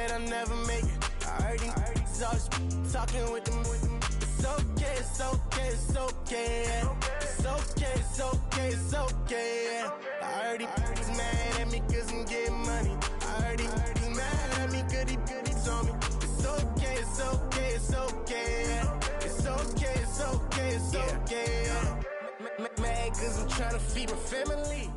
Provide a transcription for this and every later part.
bet I never make it. I heard these always talking with them. It's okay, it's okay, it's okay. It's okay, it's okay, it's okay. I heard he's mad at me cause I'm getting money. I heard he's mad at me cause he's on me. It's okay, it's okay, it's okay. It's okay, it's okay, it's okay. Mad cause I'm trying to feed my family.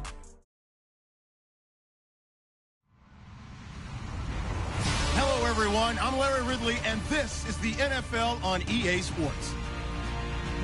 Hello, everyone. I'm Larry Ridley, and this is the NFL on EA Sports.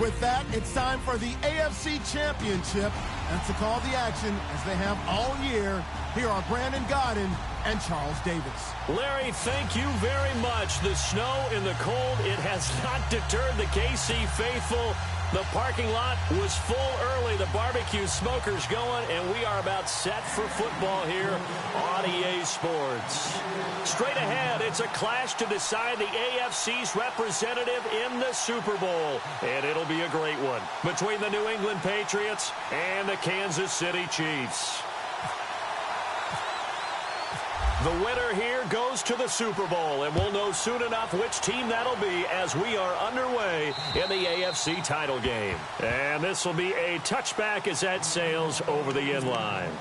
With that, it's time for the AFC Championship. And to call the action, as they have all year, here are Brandon Godden and Charles Davis. Larry, thank you very much. The snow and the cold, it has not deterred the KC faithful. The parking lot was full early. The barbecue smoker's going, and we are about set for football here on EA Sports. Straight ahead, it's a clash to decide the AFC's representative in the Super Bowl, and it'll be a great one between the New England Patriots and the Kansas City Chiefs. The winner here goes to the Super Bowl, and we'll know soon enough which team that'll be as we are underway in the AFC title game. And this will be a touchback as that sails over the end line.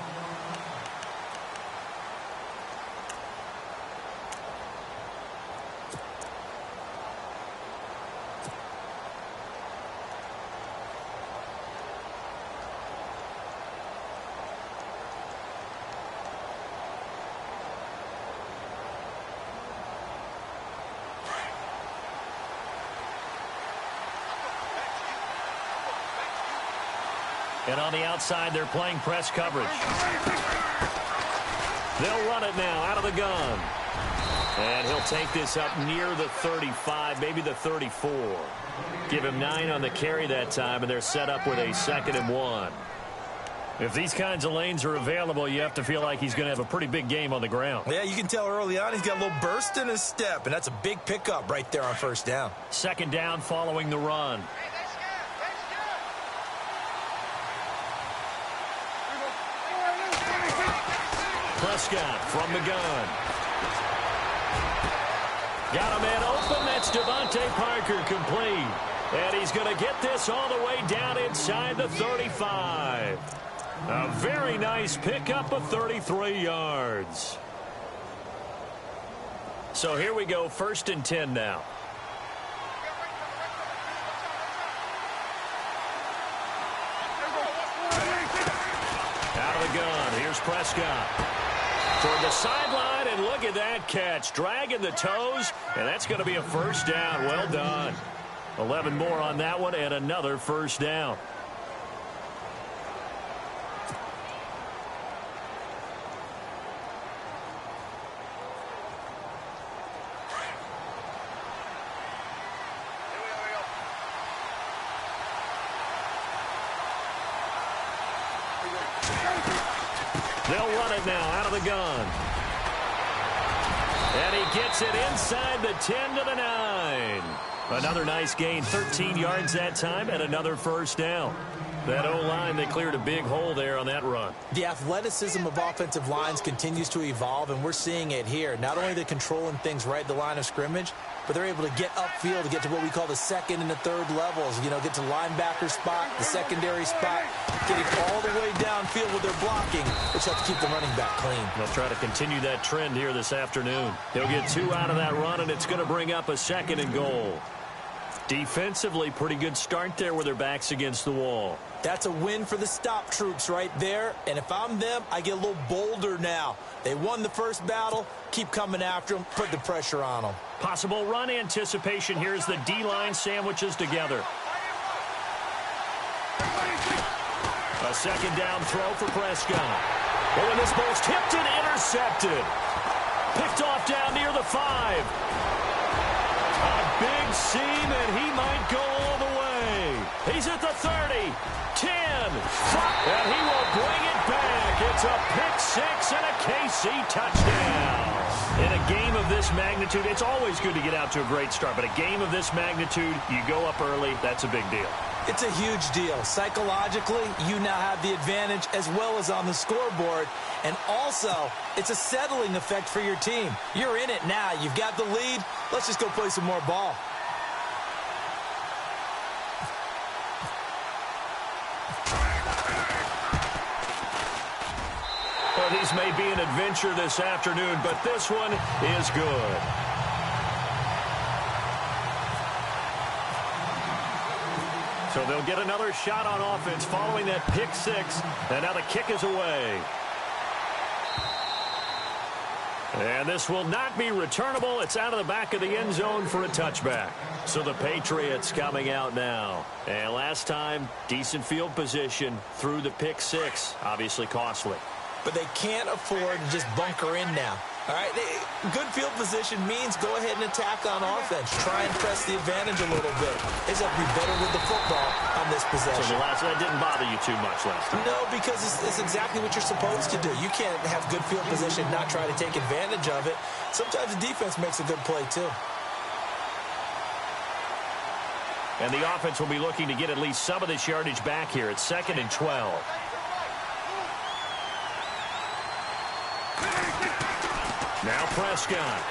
And on the outside, they're playing press coverage. They'll run it now out of the gun. And he'll take this up near the 35, maybe the 34. Give him 9 on the carry that time, and they're set up with a 2nd and 1. If these kinds of lanes are available, you have to feel like he's going to have a pretty big game on the ground. Yeah, you can tell early on he's got a little burst in his step, and that's a big pickup right there on first down. 2nd down following the run. Prescott from the gun. Got a man open. That's Devontae Parker complete. And he's going to get this all the way down inside the 35. A very nice pickup of 33 yards. So here we go, 1st and 10 now. Out of the gun, here's Prescott. Toward the sideline, and look at that catch. Dragging the toes, and that's going to be a 1st down. Well done. 11 more on that one, and another 1st down. They'll run it now out of the gun. And he gets it inside the 10 to the 9. Another nice gain, 13 yards that time, and another 1st down. That O-line, they cleared a big hole there on that run. The athleticism of offensive lines continues to evolve, and we're seeing it here. Not only are they controlling things right at the line of scrimmage, but they're able to get upfield to get to what we call the 2nd and the 3rd levels. You know, get to linebacker spot, the secondary spot, getting all the way downfield with their blocking, which helps keep the running back clean. They'll try to continue that trend here this afternoon. He'll get 2 out of that run, and it's going to bring up a 2nd and goal. Defensively, pretty good start there with their backs against the wall. That's a win for the stop troops right there. And if I'm them, I get a little bolder now. They won the first battle. Keep coming after them. Put the pressure on them. Possible run anticipation here as the D-line sandwiches together. A 2nd down throw for Prescott. Oh, and this ball's tipped and intercepted. Picked off down near the 5. A big seam, and he might go all the way. He's at the 30, 10, 5, and he will bring it back. It's a pick-6 and a KC touchdown. In a game of this magnitude, it's always good to get out to a great start, but a game of this magnitude, you go up early, that's a big deal. It's a huge deal. Psychologically, you now have the advantage as well as on the scoreboard. And also, it's a settling effect for your team. You're in it now. You've got the lead. Let's just go play some more ball. Well, these may be an adventure this afternoon, but this one is good. So they'll get another shot on offense following that pick six. And now the kick is away. And this will not be returnable. It's out of the back of the end zone for a touchback. So the Patriots coming out now. And last time, decent field position through the pick six. Obviously costly. But they can't afford to just bunker in now. All right, good field position means go ahead and attack on offense. Try and press the advantage a little bit. They just have to be better with the football on this possession. So that didn't bother you too much last time? No, because it's exactly what you're supposed to do. You can't have good field position and not try to take advantage of it. Sometimes the defense makes a good play, too. And the offense will be looking to get at least some of this yardage back here. It's 2nd and 12. Now Prescott.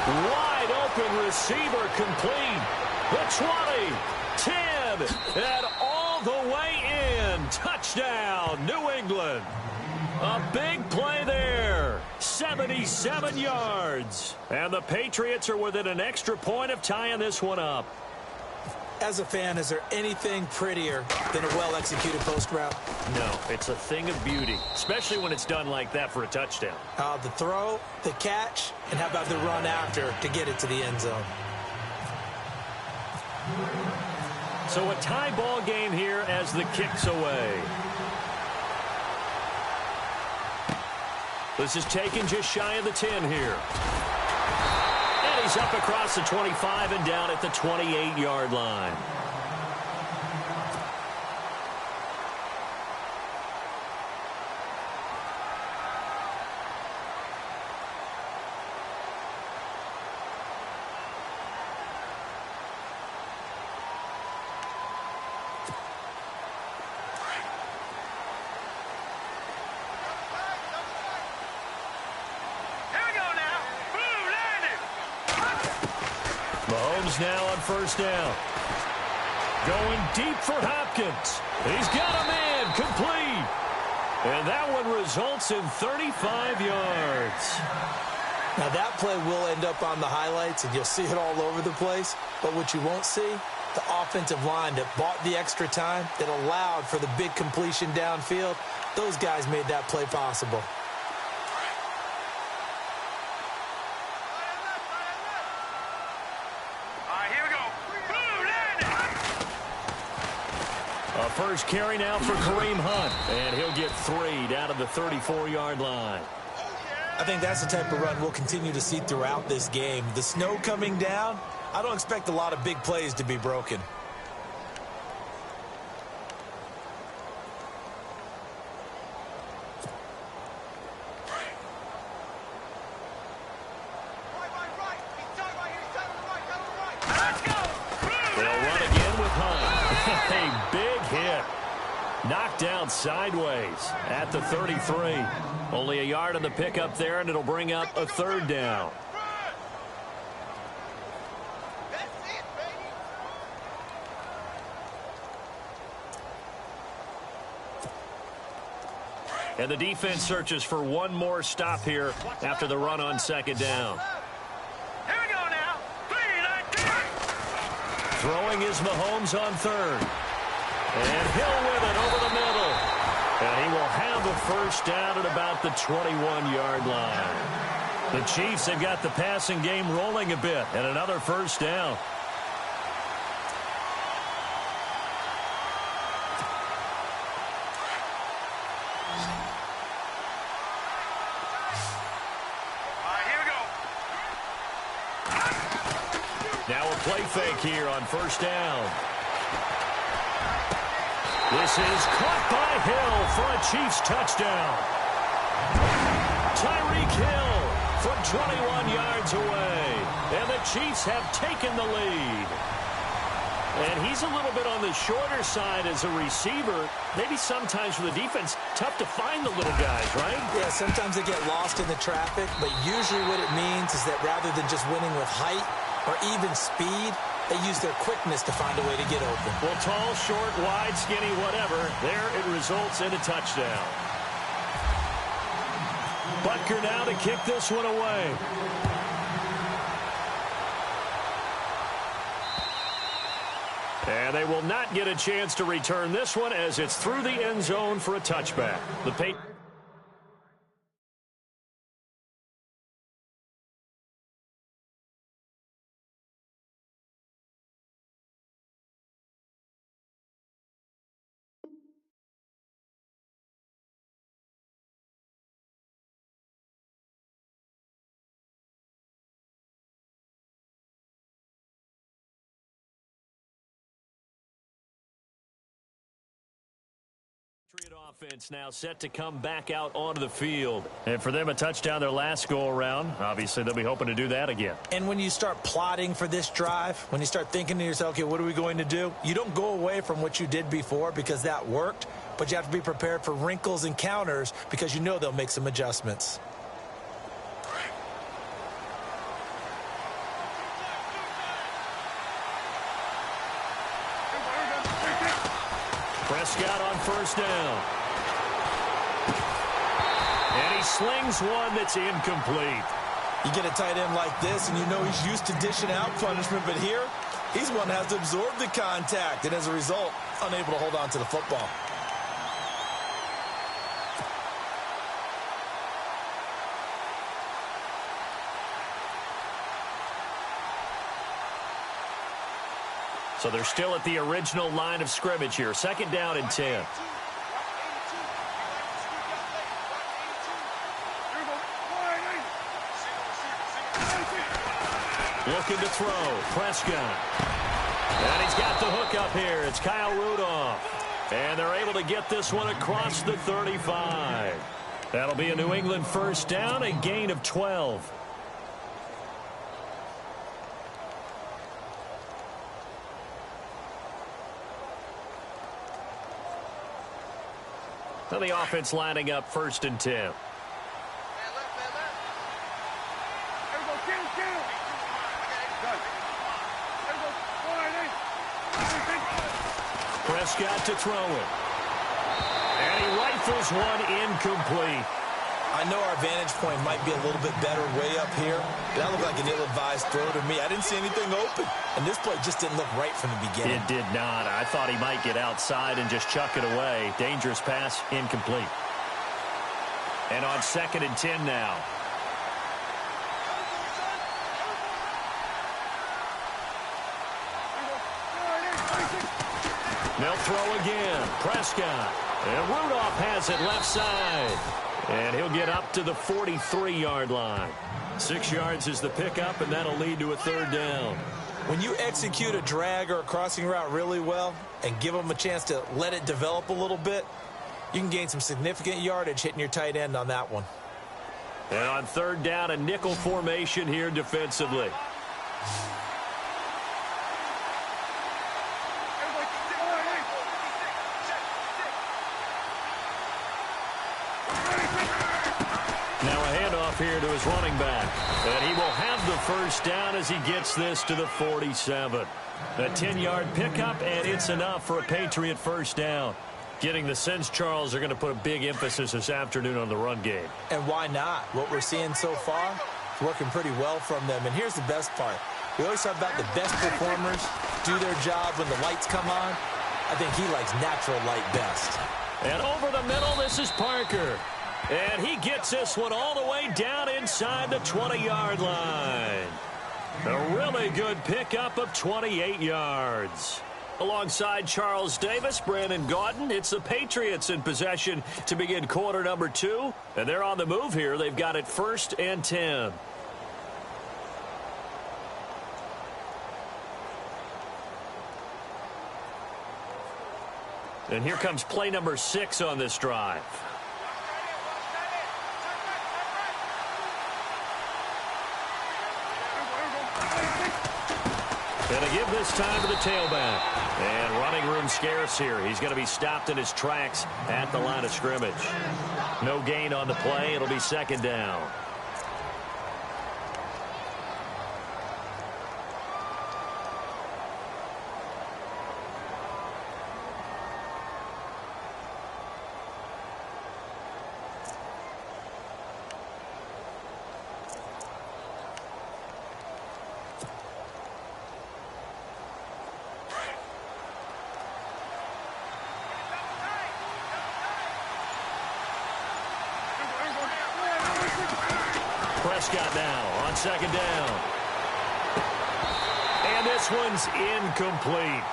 Wide open receiver complete. The 20, 10, and all the way in. Touchdown, New England. A big play there. 77 yards. And the Patriots are within an extra point of tying this one up. As a fan, is there anything prettier than a well-executed post route? No, it's a thing of beauty, especially when it's done like that for a touchdown. The throw, the catch, and how about the run after to get it to the end zone? So a tie ball game here as the kick's away. This is taken just shy of the 10 here. And he's up across the 25 and down at the 28-yard line. Mahomes now on first down. Going deep for Hopkins. He's got a man complete. And that one results in 35 yards. Now that play will end up on the highlights, and you'll see it all over the place. But what you won't see, the offensive line that bought the extra time, that allowed for the big completion downfield, those guys made that play possible. First carry now for Kareem Hunt, and he'll get 3 down to the 34-yard line. I think that's the type of run we'll continue to see throughout this game. The snow coming down, I don't expect a lot of big plays to be broken. They'll run again with Hunt. A big hit. Knocked down sideways at the 33. Only a yard on the pickup there, and it'll bring up a third down. And the defense searches for one more stop here after the run on second down. Here we go now. 3, 9, 2. Throwing is Mahomes on third. And Hill with it over the middle. And he will have the first down at about the 21-yard line. The Chiefs have got the passing game rolling a bit, and another first down. Now a play fake here on first down. This is caught by Hill for a Chiefs touchdown. Tyreek Hill from 21 yards away. And the Chiefs have taken the lead. And he's a little bit on the shorter side as a receiver. Maybe sometimes for the defense, tough to find the little guys, right? Yeah, sometimes they get lost in the traffic, but usually what it means is that rather than just winning with height or even speed, they use their quickness to find a way to get open. Well, tall, short, wide, skinny, whatever, there it results in a touchdown. Butker now to kick this one away. And they will not get a chance to return this one as it's through the end zone for a touchback. The Patriots. Offense now set to come back out onto the field. And for them, a touchdown their last go-around. Obviously, they'll be hoping to do that again. And when you start plotting for this drive, when you start thinking to yourself, okay, what are we going to do? You don't go away from what you did before because that worked, but you have to be prepared for wrinkles and counters because you know they'll make some adjustments. Prescott on first down. And he slings one that's incomplete. You get a tight end like this, and you know he's used to dishing out punishment, but here, he's one that has to absorb the contact, and as a result, unable to hold on to the football. So they're still at the original line of scrimmage here. Second down and 10. Looking to throw. Prescott. And he's got the hook up here. It's Kyle Rudolph. And they're able to get this one across the 35. That'll be a New England first down, a gain of 12. So the offense lining up first and 10. Prescott to throw it. And he rifles one incomplete. I know our vantage point might be a little bit better way up here, but that looked like an ill-advised throw to me. I didn't see anything open, and this play just didn't look right from the beginning. It did not. I thought he might get outside and just chuck it away. Dangerous pass, incomplete. And on second and 10 now. They'll throw again. Prescott. And Rudolph has it left side. And he'll get up to the 43-yard line. 6 yards is the pickup, and that'll lead to a third down. When you execute a drag or a crossing route really well and give them a chance to let it develop a little bit, you can gain some significant yardage hitting your tight end on that one. And on third down, a nickel formation here defensively. Here to his running back. And he will have the first down as he gets this to the 47. A 10-yard pickup, and it's enough for a Patriot first down. Getting the sense, Charles, are going to put a big emphasis this afternoon on the run game. And why not? What we're seeing so far is working pretty well from them. And here's the best part. We always talk about the best performers do their job when the lights come on. I think he likes natural light best. And over the middle, this is Parker. And he gets this one all the way down inside the 20-yard line. A really good pickup of 28 yards. Alongside Charles Davis, Brandon Gaudin, it's the Patriots in possession to begin quarter number 2. And they're on the move here. They've got it first and 10. And here comes play number 6 on this drive. And to give this time to the tailback. And running room scarce here. He's going to be stopped in his tracks at the line of scrimmage. No gain on the play. It'll be second down. Prescott now on second down. And this one's incomplete.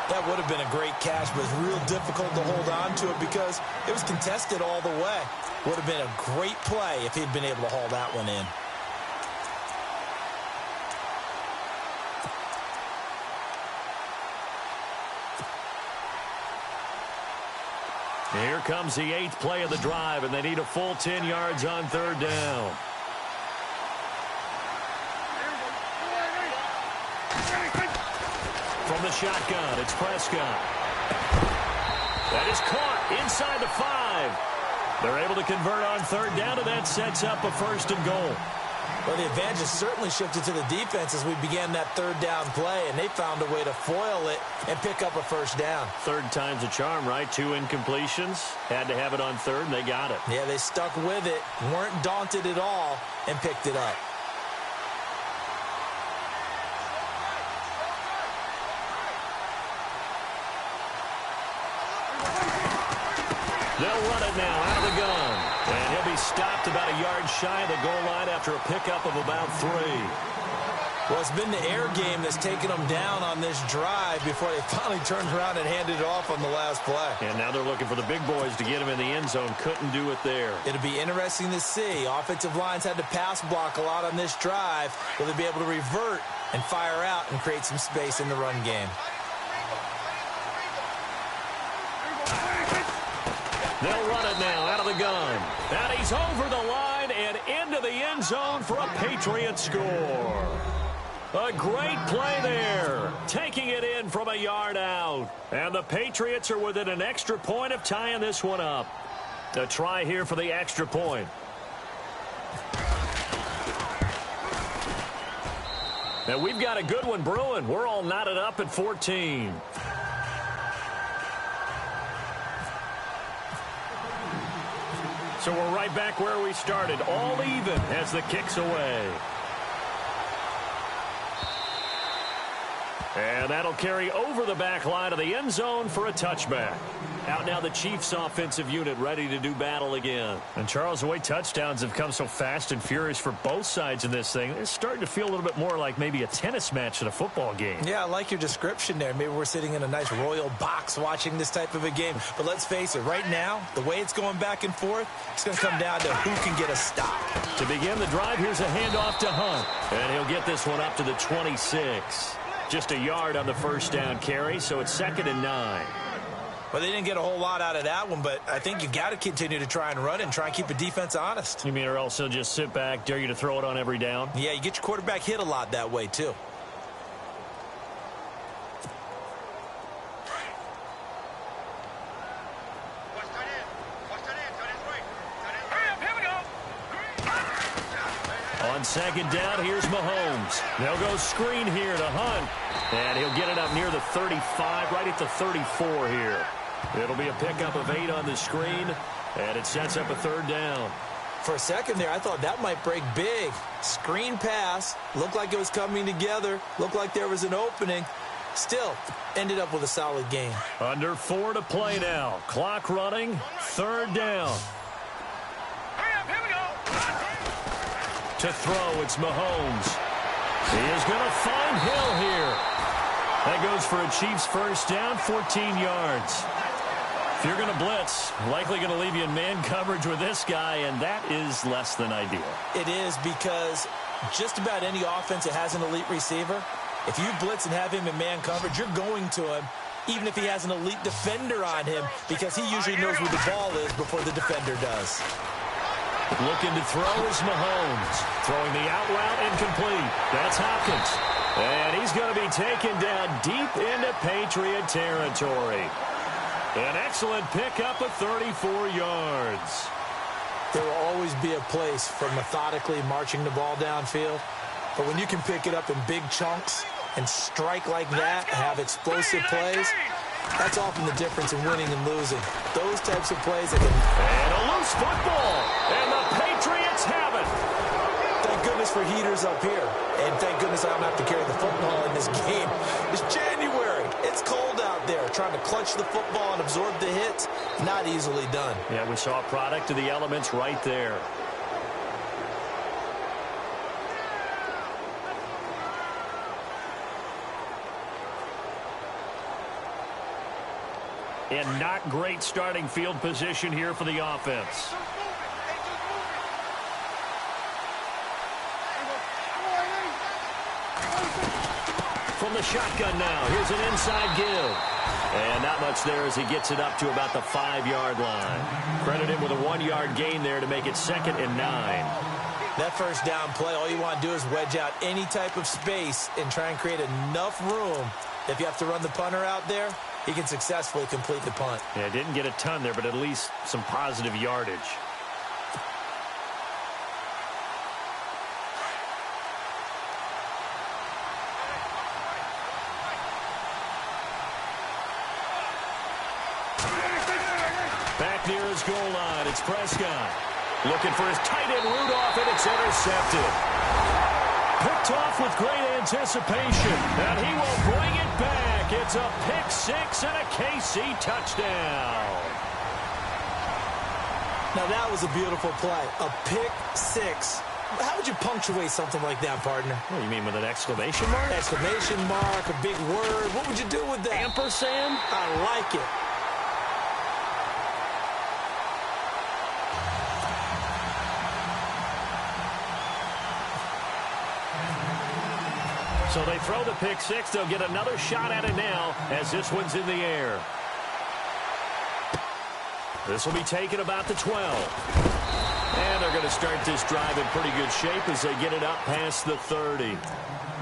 That would have been a great catch, but it's real difficult to hold on to it because it was contested all the way. Would have been a great play if he'd been able to haul that one in. Here comes the 8th play of the drive, and they need a full 10 yards on third down. From the shotgun, it's Prescott. That is caught inside the 5. They're able to convert on third down, and that sets up a first and goal. Well, the advantage has certainly shifted to the defense as we began that third down play, and they found a way to foil it and pick up a first down. Third time's a charm, right? 2 incompletions. Had to have it on third, and they got it. Yeah, they stuck with it, weren't daunted at all, and picked it up. They'll run it now out of the gun. And he'll be stopped about a yard shy of the goal line after a pickup of about 3. Well, it's been the air game that's taken them down on this drive before they finally turned around and handed it off on the last play. And now they're looking for the big boys to get him in the end zone. Couldn't do it there. It'll be interesting to see. Offensive lines had to pass block a lot on this drive. Will they be able to revert and fire out and create some space in the run game? They'll run it now out of the gun. And he's over the line and into the end zone for a Patriots score. A great play there. Taking it in from a yard out. And the Patriots are within an extra point of tying this one up. A try here for the extra point. Now we've got a good one brewing. We're all knotted up at 14. So we're right back where we started, all even as the kick's away. And that'll carry over the back line of the end zone for a touchback. Out now the Chiefs offensive unit ready to do battle again. And Charles, the way touchdowns have come so fast and furious for both sides in this thing, it's starting to feel a little bit more like maybe a tennis match at a football game. Yeah, I like your description there. Maybe we're sitting in a nice royal box watching this type of a game. But let's face it, right now, the way it's going back and forth, it's going to come down to who can get a stop. To begin the drive, here's a handoff to Hunt. And he'll get this one up to the 26. Just a yard on the first down carry, so it's 2nd and 9. Well, they didn't get a whole lot out of that one, but I think you got to continue to try and run and try and keep the defense honest. You mean or else they'll just sit back, dare you to throw it on every down? Yeah, you get your quarterback hit a lot that way, too. On second down, here's Mahomes. They'll go screen here to Hunt. And he'll get it up near the 35, right at the 34 here. It'll be a pickup of 8 on the screen, and it sets up a 3rd down. For a second there, I thought that might break big. Screen pass, looked like it was coming together, looked like there was an opening. Still, ended up with a solid game. Under 4 to play now. Clock running, 3rd down. To throw, it's Mahomes. He is going to find Hill here. That goes for a Chiefs first down, 14 yards. If you're going to blitz, likely going to leave you in man coverage with this guy, and that is less than ideal. It is because just about any offense that has an elite receiver, if you blitz and have him in man coverage, you're going to him, even if he has an elite defender on him, because he usually knows where the ball is before the defender does. Looking to throw is Mahomes. Throwing the out route incomplete. That's Hopkins. And he's going to be taken down deep into Patriot territory. An excellent pickup of 34 yards. There will always be a place for methodically marching the ball downfield. But when you can pick it up in big chunks and strike like that, have explosive plays, that's often the difference in winning and losing. Those types of plays that can... And a loose football. And the Patriots have it. Thank goodness for heaters up here. And thank goodness I don't have to carry the football in this game. It's January. It's cold out there. Trying to clutch the football and absorb the hits, not easily done. Yeah, we saw a product of the elements right there. And not great starting field position here for the offense. From the shotgun now, here's an inside give. And not much there as he gets it up to about the 5-yard line. Credit him with a 1-yard gain there to make it 2nd and 9. That first down play, all you want to do is wedge out any type of space and try and create enough room. If you have to run the punter out there, he can successfully complete the punt. Yeah, didn't get a ton there, but at least some positive yardage. Back near his goal line, it's Prescott. Looking for his tight end Rudolph, and it's intercepted. Picked off with great anticipation, and he will bring it back. It's a pick six and a KC touchdown. Now that was a beautiful play, a pick six. How would you punctuate something like that, partner? What do you mean, with an exclamation mark? Exclamation mark, a big word. What would you do with that? Ampersand? I like it. So they throw the pick six. They'll get another shot at it now as this one's in the air. This will be taken about the 12. And they're going to start this drive in pretty good shape as they get it up past the 30.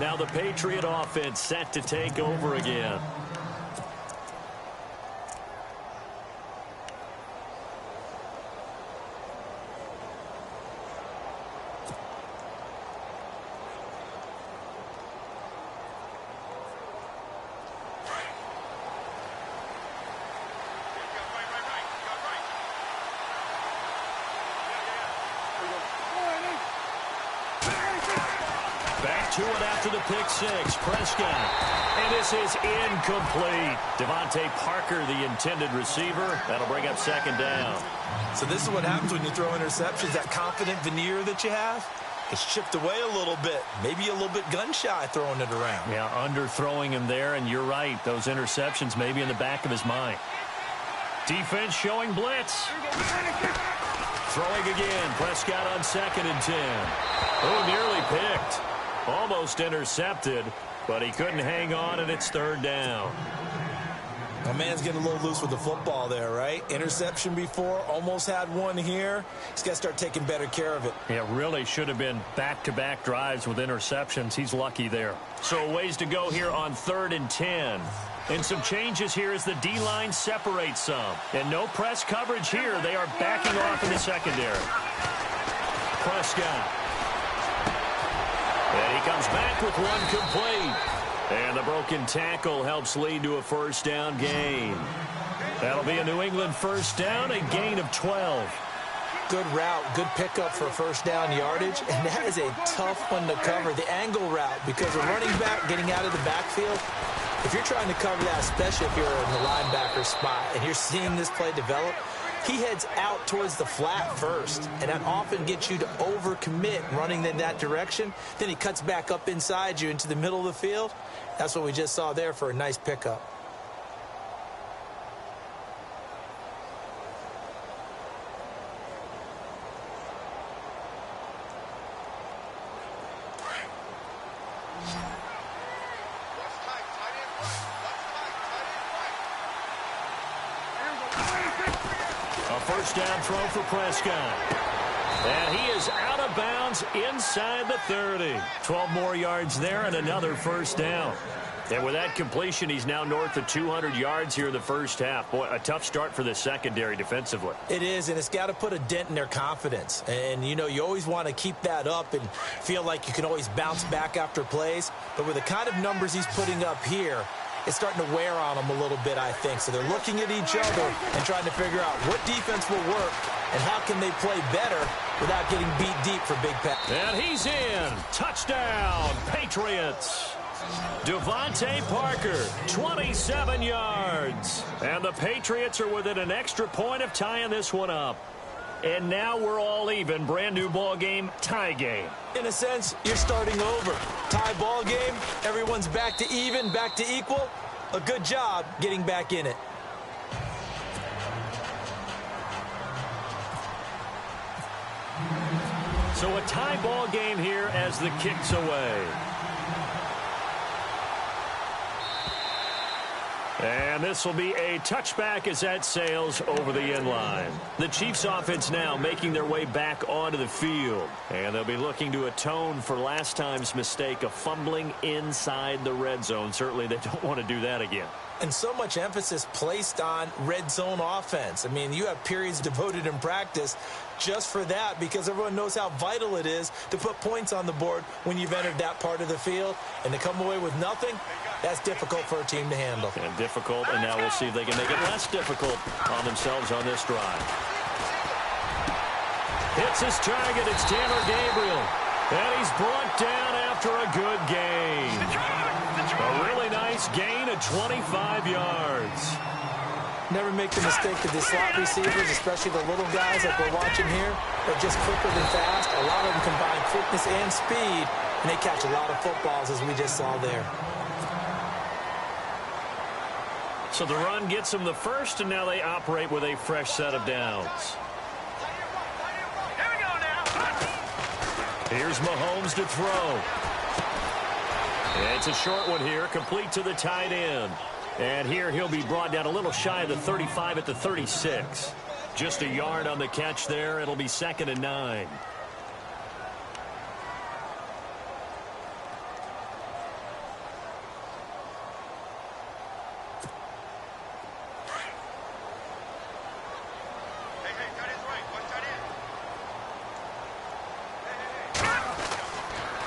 Now the Patriot offense set to take over again. To it after the pick six. Prescott. And this is incomplete. Devontae Parker, the intended receiver. That'll bring up 2nd down. So this is what happens when you throw interceptions. That confident veneer that you have, it's chipped away a little bit. Maybe a little bit gun-shy throwing it around. Yeah, underthrowing him there, and you're right. Those interceptions may be in the back of his mind. Defense showing blitz. Throwing again. Prescott on 2nd and 10. Oh, nearly picked. Almost intercepted, but he couldn't hang on, and it's 3rd down. My man's getting a little loose with the football there, right? Interception before, almost had one here. He's got to start taking better care of it. Yeah, really should have been back-to-back drives with interceptions. He's lucky there. So a ways to go here on 3rd and 10. And some changes here as the D-line separates some. And no press coverage here. They are backing off in the secondary. Prescott. And he comes back with one complete. And the broken tackle helps lead to a 1st down gain. That'll be a New England 1st down, a gain of 12. Good route, good pickup for 1st down yardage. And that is a tough one to cover, the angle route, because a running back getting out of the backfield, if you're trying to cover that, especially if you're in the linebacker spot and you're seeing this play develop, he heads out towards the flat first, and that often gets you to overcommit running in that direction. Then he cuts back up inside you into the middle of the field. That's what we just saw there for a nice pickup. A 1st down throw for Prescott. And he is out of bounds inside the 30. 12 more yards there and another first down. And with that completion, he's now north of 200 yards here in the first half. Boy, a tough start for the secondary defensively. It is, and it's got to put a dent in their confidence. And, you know, you always want to keep that up and feel like you can always bounce back after plays. But with the kind of numbers he's putting up here, it's starting to wear on them a little bit, I think. So they're looking at each other and trying to figure out what defense will work and how can they play better without getting beat deep for big pass. And he's in. Touchdown, Patriots. Devontae Parker, 27 yards. And the Patriots are within an extra point of tying this one up. And now we're all even. Brand new ball game, tie game. In a sense, you're starting over. Tie ball game, everyone's back to even, back to equal. A good job getting back in it. So a tie ball game here as the kick's away. And this will be a touchback as that sails over the end line. The Chiefs offense now making their way back onto the field. And they'll be looking to atone for last time's mistake of fumbling inside the red zone. Certainly they don't want to do that again. And so much emphasis placed on red zone offense. I mean, you have periods devoted in practice just for that because everyone knows how vital it is to put points on the board when you've entered that part of the field. And to come away with nothing, that's difficult for a team to handle. And difficult, and now we'll see if they can make it less difficult on themselves on this drive. Hits his target. It's Taylor Gabriel. And he's brought down after a good gain. A really nice gain of 25 yards. Never make the mistake that the slot receivers, especially the little guys like we're watching here, are just quicker than fast. A lot of them combine quickness and speed, and they catch a lot of footballs, as we just saw there. So the run gets them the first, and now they operate with a fresh set of downs. Here we go now. Here's Mahomes to throw. It's a short one here, complete to the tight end. And here he'll be brought down a little shy of the 35 at the 36. Just a yard on the catch there. It'll be 2nd and 9.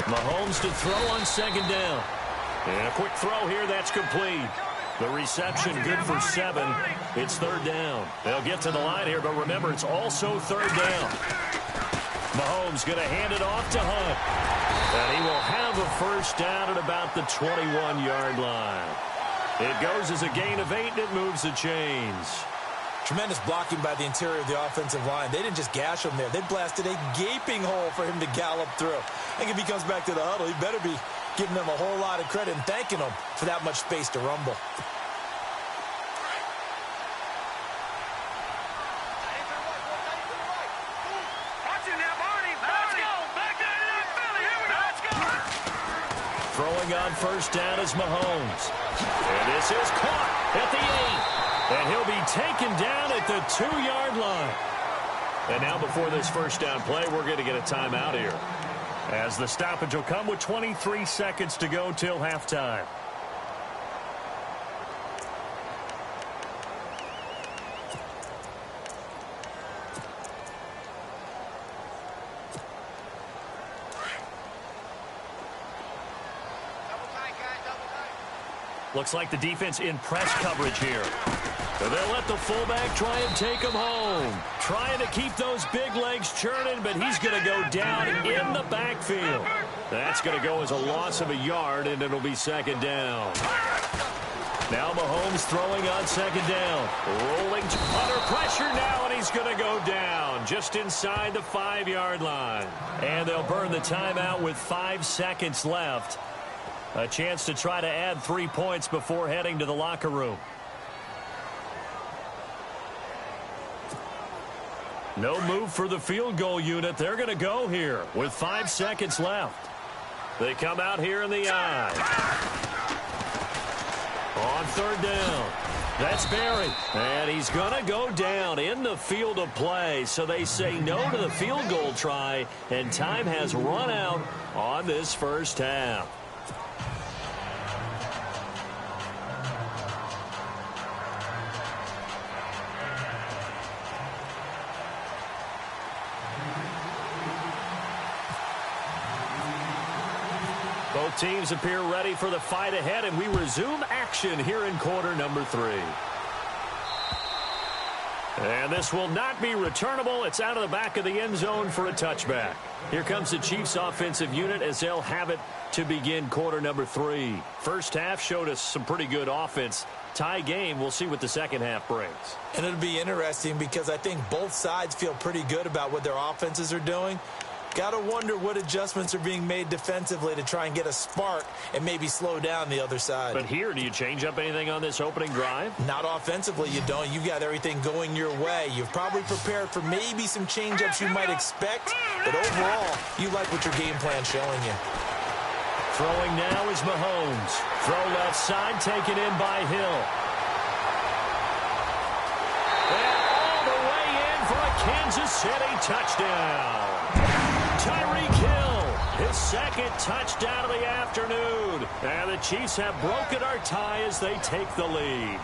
Mahomes to throw on 2nd down. And a quick throw here, that's complete. The reception good for 7. It's 3rd down. They'll get to the line here, but remember, it's also 3rd down. Mahomes going to hand it off to Hunt. And he will have a first down at about the 21-yard line. It goes as a gain of 8, and it moves the chains. Tremendous blocking by the interior of the offensive line. They didn't just gash him there. They blasted a gaping hole for him to gallop through. I think if he comes back to the huddle, he better be giving them a whole lot of credit and thanking them for that much space to rumble. Throwing on first down is Mahomes. And this is caught at the 8. And he'll be taken down at the 2-yard line. And now before this first down play, we're going to get a timeout here, as the stoppage will come with 23 seconds to go till halftime. Looks like the defense in press coverage here. So they'll let the fullback try and take him home. Trying to keep those big legs churning, but he's going to go down in the backfield. That's going to go as a loss of a yard, and it'll be 2nd down. Now Mahomes throwing on 2nd down. Rolling under pressure now, and he's going to go down just inside the 5-yard line. And they'll burn the timeout with 5 seconds left. A chance to try to add 3 points before heading to the locker room. No move for the field goal unit. They're going to go here with 5 seconds left. They come out here in the I. On third down. That's Barry. And he's going to go down in the field of play. So they say no to the field goal try, and time has run out on this first half. Both teams appear ready for the fight ahead, and we resume action here in quarter number 3. And this will not be returnable. It's out of the back of the end zone for a touchback. Here comes the Chiefs offensive unit as they'll have it to begin quarter number 3. First half showed us some pretty good offense. Tie game. We'll see what the second half brings. And it'll be interesting because I think both sides feel pretty good about what their offenses are doing. Got to wonder what adjustments are being made defensively to try and get a spark and maybe slow down the other side. But here, do you change up anything on this opening drive? Not offensively, you don't. You've got everything going your way. You've probably prepared for maybe some change-ups you might expect, but overall, you like what your game plan's showing you. Throwing now is Mahomes. Throw left side, taken in by Hill. And all the way in for a Kansas City touchdown. Tyreek Hill, his second touchdown of the afternoon. And the Chiefs have broken our tie as they take the lead.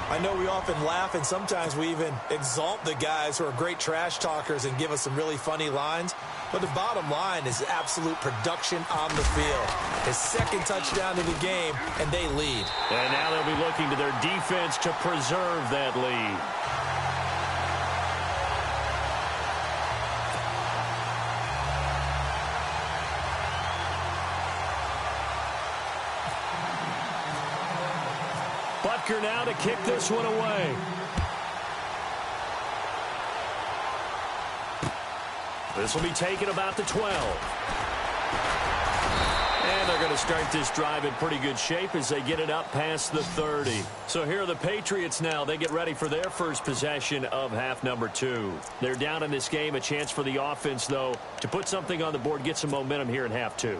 I know we often laugh, and sometimes we even exalt the guys who are great trash talkers and give us some really funny lines. But the bottom line is absolute production on the field. His second touchdown of the game, and they lead. And now they'll be looking to their defense to preserve that lead. Butker now to kick this one away. This will be taken about the 12. And they're going to start this drive in pretty good shape as they get it up past the 30. So here are the Patriots now. They get ready for their first possession of half number 2. They're down in this game. A chance for the offense, though, to put something on the board, get some momentum here in half 2.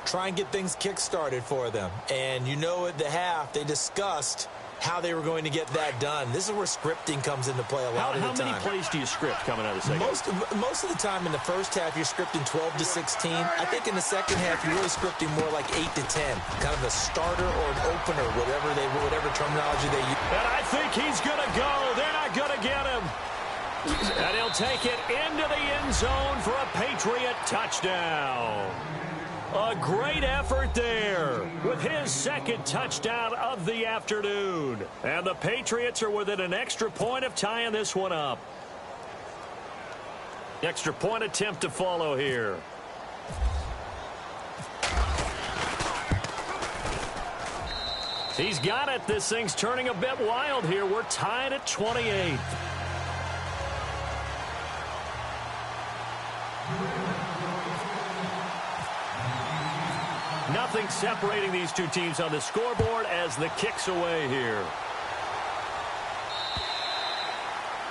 Try and get things kick-started for them. And you know at the half, they discussed how they were going to get that done. This is where scripting comes into play a lot of the time. How many plays do you script coming out of the second? Most of the time in the first half, you're scripting 12 to 16. I think in the second half, you're really scripting more like 8 to 10. Kind of a starter or an opener, whatever terminology they use. And I think he's going to go. They're not going to get him. And he'll take it into the end zone for a Patriot touchdown. A great effort there with his second touchdown of the afternoon. And the Patriots are within an extra point of tying this one up. Extra point attempt to follow here. He's got it. This thing's turning a bit wild here. We're tied at 28. Nothing separating these two teams on the scoreboard as the kick's away here.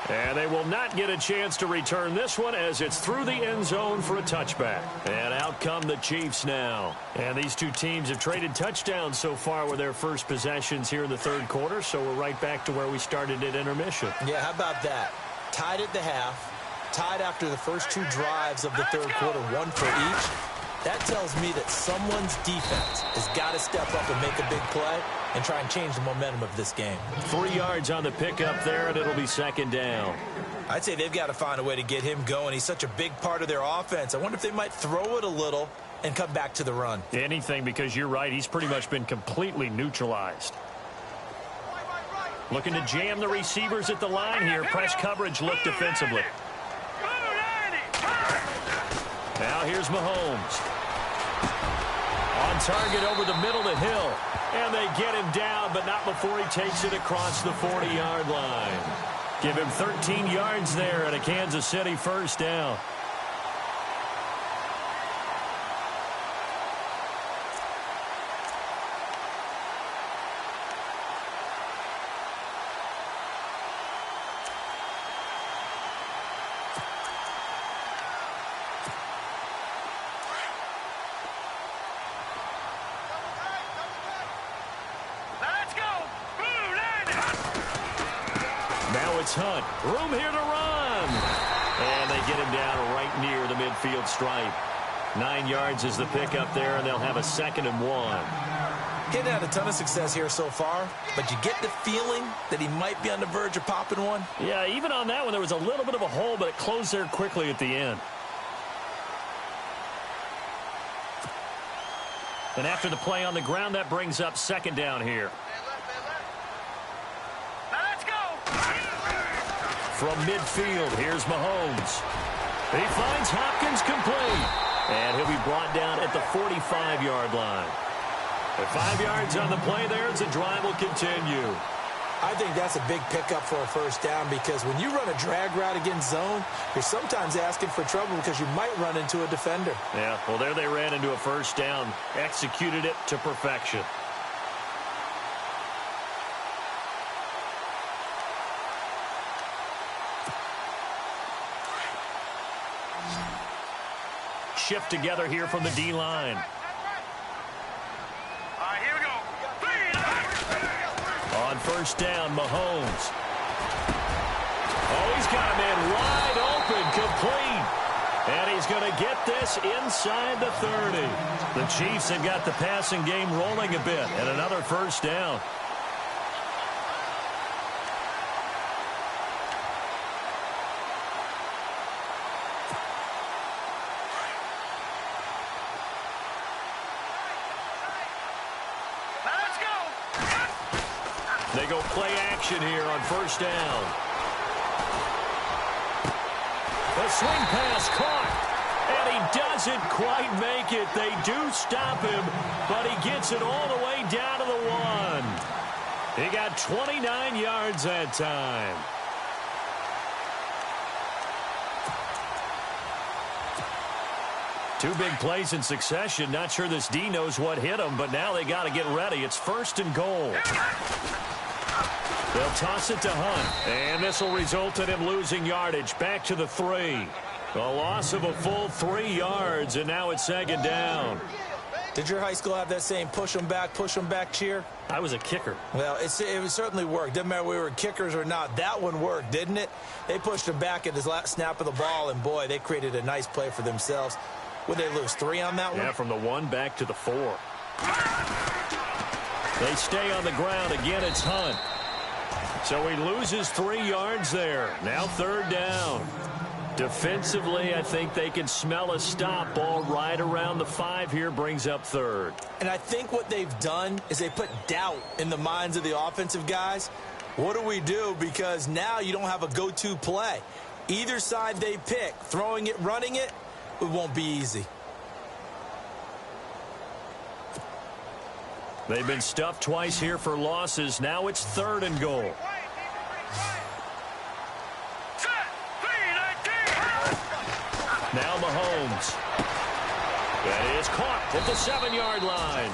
And they will not get a chance to return this one as it's through the end zone for a touchback. And out come the Chiefs now. And these two teams have traded touchdowns so far with their first possessions here in the third quarter, so we're right back to where we started at intermission. Yeah, how about that? Tied at the half, tied after the first two drives of the third quarter, one for each. That tells me that someone's defense has got to step up and make a big play and try and change the momentum of this game. 3 yards on the pickup there, and it'll be second down. I'd say they've got to find a way to get him going. He's such a big part of their offense. I wonder if they might throw it a little and come back to the run. Anything, because you're right. He's pretty much been completely neutralized. Looking to jam the receivers at the line here. Press coverage look defensively. Now here's Mahomes. On target over the middle to Hill. And they get him down, but not before he takes it across the 40-yard line. Give him 13 yards there at a Kansas City first down. it's Hunt. Room here to run. And they get him down right near the midfield stripe. 9 yards is the pickup there, and they'll have a 2nd and 1. Getting had a ton of success here so far, but you get the feeling that he might be on the verge of popping one. Yeah, even on that one, there was a little bit of a hole, but it closed there quickly at the end. And after the play on the ground, that brings up 2nd down here. Now let's go. From midfield, here's Mahomes. He finds Hopkins complete. And he'll be brought down at the 45-yard line. At 5 yards on the play there as the drive will continue. I think that's a big pickup for a first down because when you run a drag route against zone, you're sometimes asking for trouble because you might run into a defender. Yeah, well, there they ran into a first down. Executed it to perfection. Shift together here from the D-line. All right, here we go. 3, On first down, Mahomes. Oh, he's got a man wide open, complete. And he's going to get this inside the 30. The Chiefs have got the passing game rolling a bit, and another first down. They go play action here on first down. The swing pass caught. And he doesn't quite make it. They do stop him, but he gets it all the way down to the 1. He got 29 yards that time. Two big plays in succession. Not sure this D knows what hit him, but now they got to get ready. It's 1st and goal. They'll toss it to Hunt, and this will result in him losing yardage. Back to the 3. A loss of a full 3 yards, and now it's 2nd down. Did your high school have that same push them back cheer? I was a kicker. Well, it certainly worked. Didn't matter if we were kickers or not. That one worked, didn't it? They pushed him back at his last snap of the ball, and, boy, they created a nice play for themselves. Would they lose 3 on that one? Yeah, from the 1 back to the 4. They stay on the ground. Again, it's Hunt. So he loses 3 yards there. Now 3rd down. Defensively, I think they can smell a stop. Ball right around the 5 here brings up 3rd. And I think what they've done is they put doubt in the minds of the offensive guys. What do we do? Because now you don't have a go-to play. Either side they pick, throwing it, running it, it won't be easy. They've been stuffed twice here for losses. Now it's 3rd and goal. Now Mahomes. That is caught at the 7-yard line.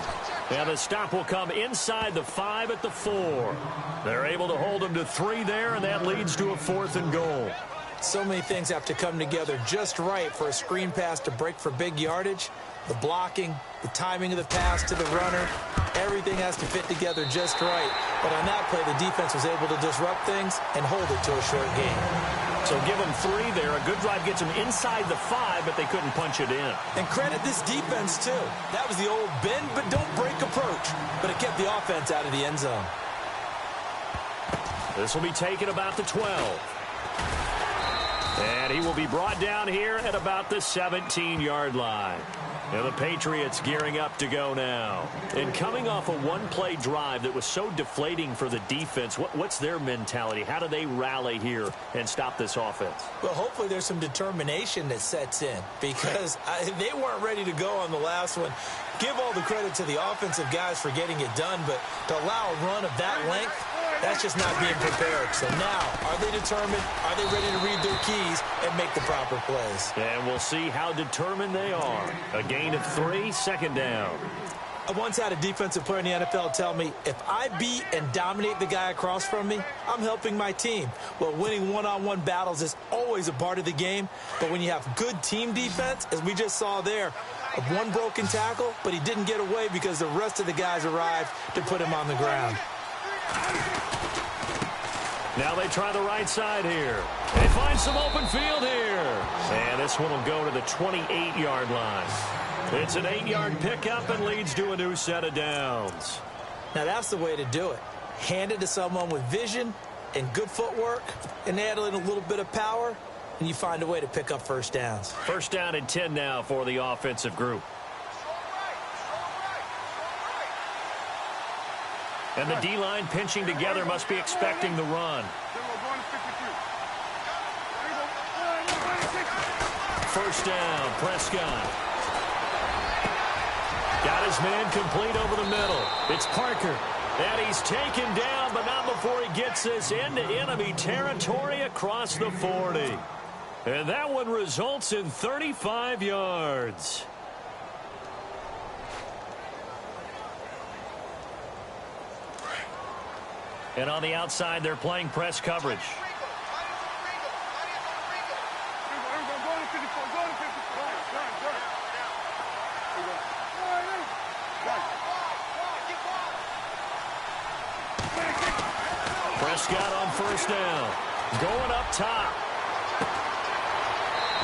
And the stop will come inside the 5 at the 4. They're able to hold them to 3 there, and that leads to a 4th and goal. So many things have to come together just right for a screen pass to break for big yardage. The blocking, the timing of the pass to the runner, everything has to fit together just right. But on that play, the defense was able to disrupt things and hold it to a short game. So give them 3 there. A good drive gets them inside the 5, but they couldn't punch it in. And credit this defense, too. That was the old bend but don't break approach. But it kept the offense out of the end zone. This will be taken about the 12. And he will be brought down here at about the 17-yard line. Now the Patriots gearing up to go now. And coming off a one-play drive that was so deflating for the defense, what's their mentality? How do they rally here and stop this offense? Well, hopefully there's some determination that sets in because they weren't ready to go on the last one. Give all the credit to the offensive guys for getting it done, but to allow a run of that length, that's just not being prepared. So now, are they determined? Are they ready to read their keys and make the proper plays? And we'll see how determined they are. A gain of 3, 2nd down. I once had a defensive player in the NFL tell me, if I beat and dominate the guy across from me, I'm helping my team. Well, winning one-on-one battles is always a part of the game, but when you have good team defense, as we just saw there, one broken tackle, but he didn't get away because the rest of the guys arrived to put him on the ground. Now they try the right side here. They find some open field here. And this one will go to the 28-yard line. It's an 8-yard pickup and leads to a new set of downs. Now that's the way to do it. Hand it to someone with vision and good footwork and add in a little bit of power, and you find a way to pick up first downs. First down and 10 now for the offensive group. And the D-line pinching together must be expecting the run. First down, Prescott. Got his man complete over the middle. It's Parker. And he's taken down, but not before he gets this into enemy territory across the 40. And that one results in 35 yards. And on the outside, they're playing press coverage. Prescott on first down. Going up top.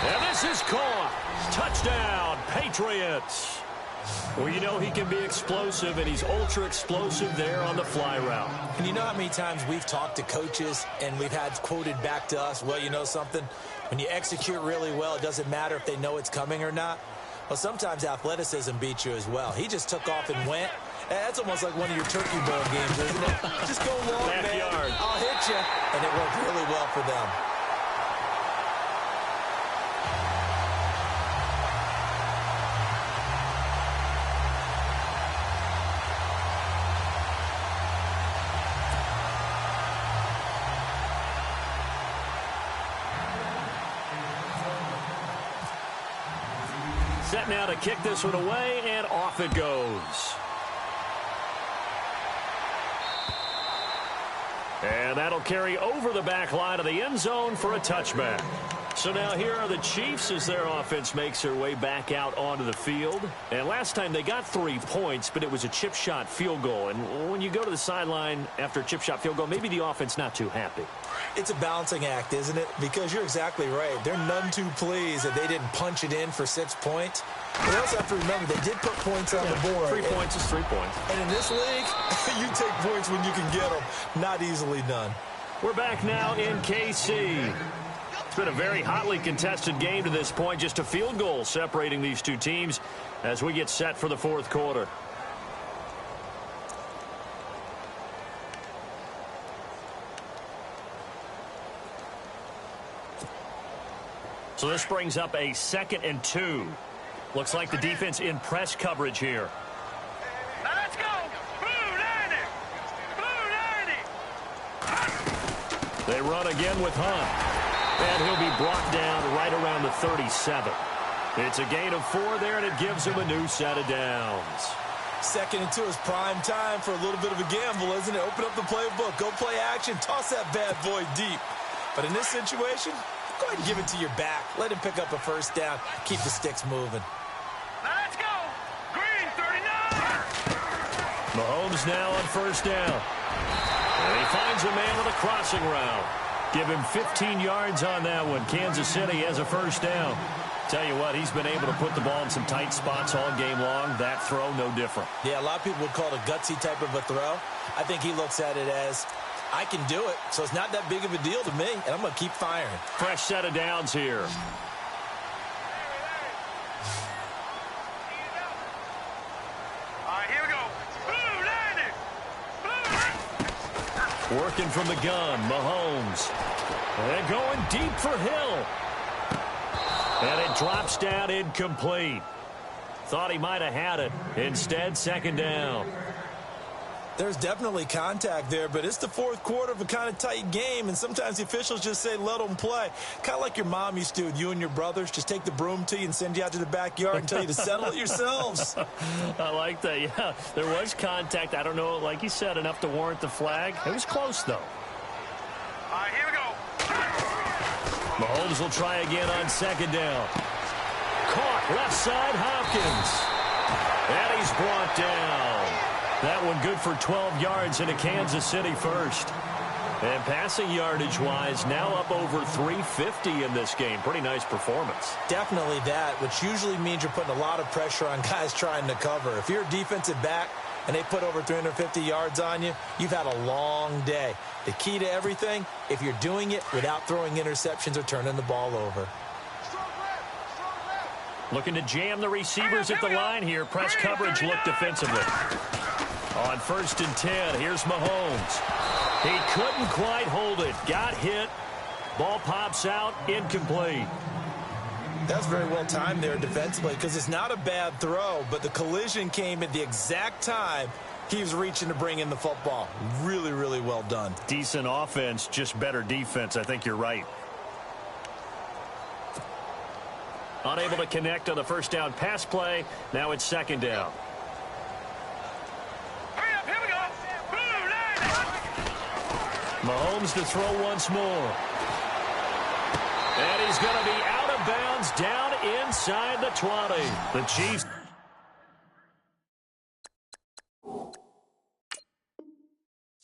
And this is caught. Touchdown, Patriots. Well, you know he can be explosive, and he's ultra-explosive there on the fly route. And you know how many times we've talked to coaches and we've had quoted back to us, well, you know something? When you execute really well, it doesn't matter if they know it's coming or not. Well, sometimes athleticism beats you as well. He just took off and went. That's almost like one of your Turkey Bowl games, isn't it? Just go long, Backyard. man. I'll hit you. And it worked really well for them. Set now to kick this one away, and off it goes. And that'll carry over the back line of the end zone for a touchback. So now here are the Chiefs as their offense makes their way back out onto the field. And last time they got 3 points, but it was a chip shot field goal. And when you go to the sideline after a chip shot field goal, maybe the offense not too happy. It's a balancing act, isn't it? Because you're exactly right. They're none too pleased that they didn't punch it in for 6 points. But they also have to remember they did put points on the board. 3 points is 3 points. And in this league, you take points when you can get them. Not easily done. We're back now in KC. It's been a very hotly contested game to this point. Just a field goal separating these two teams as we get set for the fourth quarter. So this brings up a 2nd and 2. Looks like the defense in press coverage here. Now let's go. Blue 90. Blue 90. They run again with Hunt. And he'll be brought down right around the 37. It's a gain of 4 there, and it gives him a new set of downs. 2nd and 2 is prime time for a little bit of a gamble, isn't it? Open up the playbook. Go play action. Toss that bad boy deep. But in this situation, go ahead and give it to your back. Let him pick up a first down. Keep the sticks moving. Now let's go. Green 39. Mahomes now on first down. And he finds a man with a crossing route. Give him 15 yards on that one. Kansas City has a first down. Tell you what, he's been able to put the ball in some tight spots all game long. That throw, no different. Yeah, a lot of people would call it a gutsy type of a throw. I think he looks at it as, I can do it, so it's not that big of a deal to me, and I'm going to keep firing. Fresh set of downs here. All right, here we go. Blue 90. Blue 90. Working from the gun, Mahomes. And going deep for Hill. And it drops down incomplete. Thought he might have had it. Instead, 2nd down. There's definitely contact there, but it's the fourth quarter of a kind of tight game, and sometimes the officials just say, let them play. Kind of like your mom used to with you and your brothers. Just take the broom to you and send you out to the backyard and tell you to settle it yourselves. I like that, yeah. There was contact. I don't know, like you said, enough to warrant the flag. It was close, though. All right, here we go. Mahomes will try again on 2nd down. Caught left side, Hopkins. And he's brought down. That one good for 12 yards into Kansas City first. And passing yardage-wise, now up over 350 in this game. Pretty nice performance. Definitely that, which usually means you're putting a lot of pressure on guys trying to cover. If you're a defensive back and they put over 350 yards on you, you've had a long day. The key to everything, if you're doing it without throwing interceptions or turning the ball over. Looking to jam the receivers at the line here. Press coverage look defensively. On 1st and 10, here's Mahomes. He couldn't quite hold it. Got hit. Ball pops out. Incomplete. That's very well timed there defensively because it's not a bad throw, but the collision came at the exact time he was reaching to bring in the football. Really, really well done. Decent offense, just better defense. I think you're right. Unable to connect on the first down pass play. Now it's 2nd down. Hurry up, here we go. Blue line. Mahomes to throw once more. And he's going to be out of bounds down inside the 20. The Chiefs.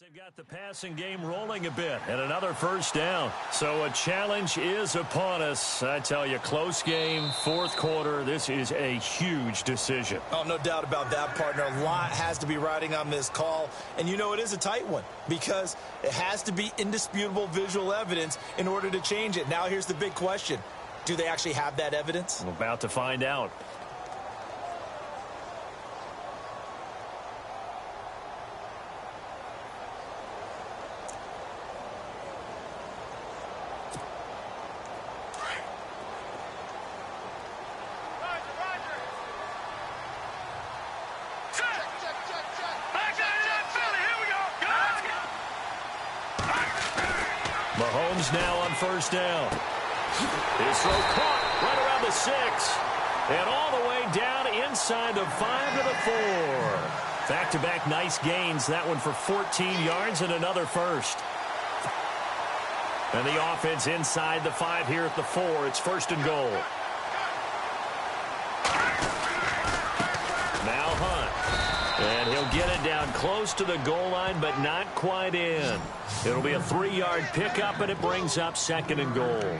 They've got the passing game rolling a bit and another first down. So a challenge is upon us. I tell you, close game, 4th quarter. This is a huge decision. Oh, no doubt about that, partner. A lot has to be riding on this call. And you know it is a tight one because it has to be indisputable visual evidence in order to change it. Now here's the big question. Do they actually have that evidence? We're about to find out. Mahomes now on 1st down. His throw caught right around the 6. And all the way down inside the 5 to the 4. Back-to-back nice gains. That one for 14 yards and another first. And the offense inside the 5 here at the 4. It's 1st and goal. Now Hunt. And he'll get it down close to the goal line, but not quite in. It'll be a 3-yard pickup, and it brings up 2nd and goal.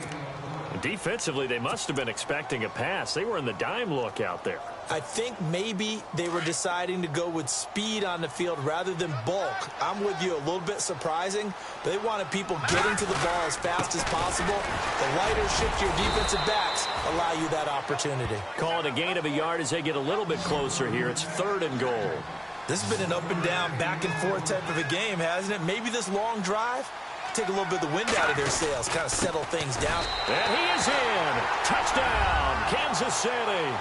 Defensively, they must have been expecting a pass. They were in the dime look out there. I think maybe they were deciding to go with speed on the field rather than bulk. I'm with you, a little bit surprising. They wanted people getting to the ball as fast as possible. The lighter shift your defensive backs allow you that opportunity. Call it a gain of a yard as they get a little bit closer here. It's 3rd and goal. This has been an up and down, back and forth type of a game, hasn't it? Maybe this long drive take a little bit of the wind out of their sails, kind of settle things down. And he is in. Touchdown, Kansas City.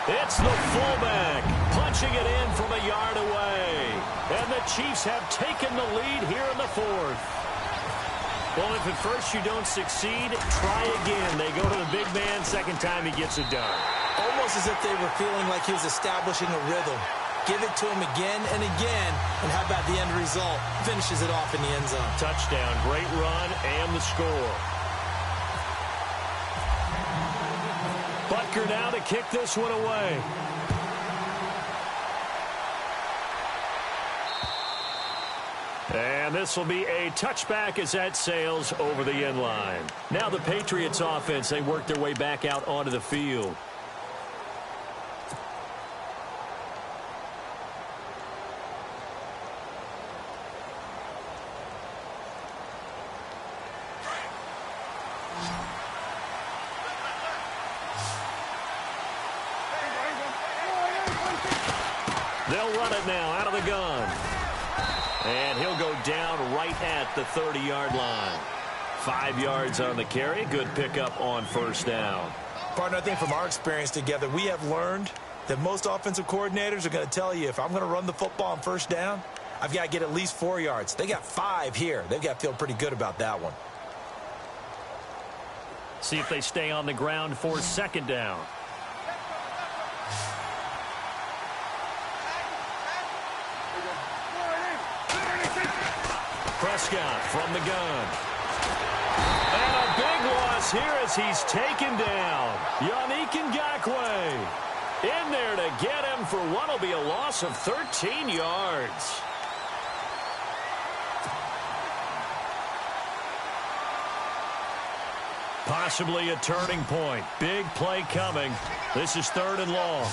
It's the fullback punching it in from a yard away. And the Chiefs have taken the lead here in the 4th. Well, if at first you don't succeed, try again. They go to the big man. 2nd time he gets it done. Almost as if they were feeling like he was establishing a rhythm. Give it to him again and again, and how about the end result? Finishes it off in the end zone. Touchdown, great run, and the score. Butker now to kick this one away. And this will be a touchback as that sails over the end line. Now the Patriots offense, they work their way back out onto the field. They'll run it now out of the gun. And he'll go down right at the 30-yard line. 5 yards on the carry. Good pickup on 1st down. Partner, I think from our experience together, we have learned that most offensive coordinators are going to tell you, if I'm going to run the football on 1st down, I've got to get at least 4 yards. They got 5 here. They've got to feel pretty good about that one. See if they stay on the ground for 2nd down. Prescott from the gun. And a big loss here as he's taken down. Yannick Ngakoue in there to get him for what will be a loss of 13 yards. Possibly a turning point. Big play coming. This is 3rd and long.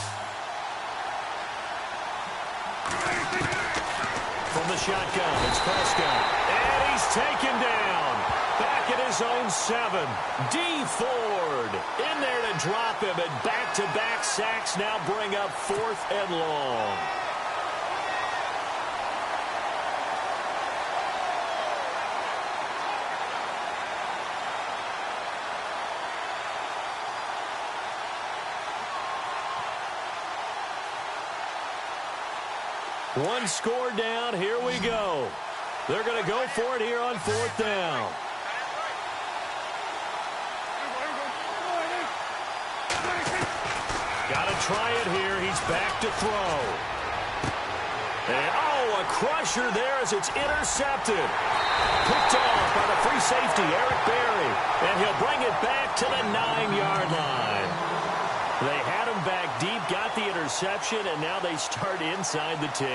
From the shotgun, it's Prescott. And he's taken down. Back at his own 7. D. Ford in there to drop him. And back-to-back sacks now bring up 4th and long. One score down. Here we go. They're going to go for it here on 4th down. Got to try it here. He's back to throw. And, a crusher there as it's intercepted. Picked off by the free safety, Eric Berry. And he'll bring it back to the 9-yard line. They had him back deep, got the interception, and now they start inside the 10.